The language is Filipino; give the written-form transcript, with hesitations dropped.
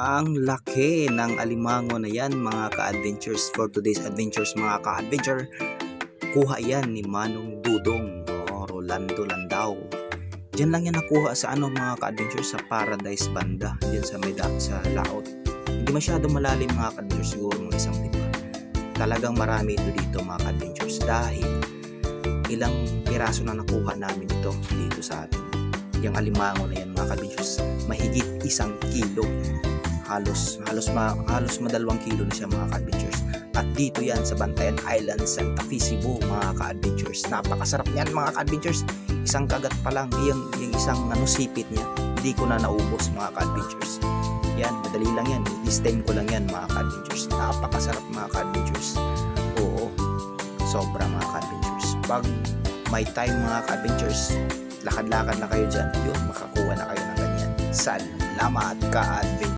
Ang laki ng alimango na yan mga ka-adventures. For today's adventures mga ka-adventure, kuha yan ni Manong Dudong o Rolando Landao. Diyan lang yan nakuha sa mga ka-adventures, sa Paradise banda, diyan sa sa laot. Hindi masyado malalim mga ka-adventures, siguro mga isang diba. Talagang marami ito dito mga ka-adventures dahil ilang piraso na nakuha namin ito dito sa atin. Yung alimango na yan mga ka-adventures, mahigit 1 kilo. Halos 2 kilo na siya mga ka-adventures. At dito yan sa Bantayan Island, Santa Fe, Cebu mga ka-adventures. Napakasarap niyan mga ka-adventures. Isang kagat pa lang, yung isang sipit niya, hindi ko na naubos mga ka-adventures. Yan, madali lang yan. I-stain ko lang yan mga ka-adventures. Napakasarap mga ka-adventures. Oo, sobra mga ka-adventures. Pag may time mga ka-adventures, lakad-lakad na kayo dyan, yun, makakuha na kayo ng ganyan. Salamat ka-adventures.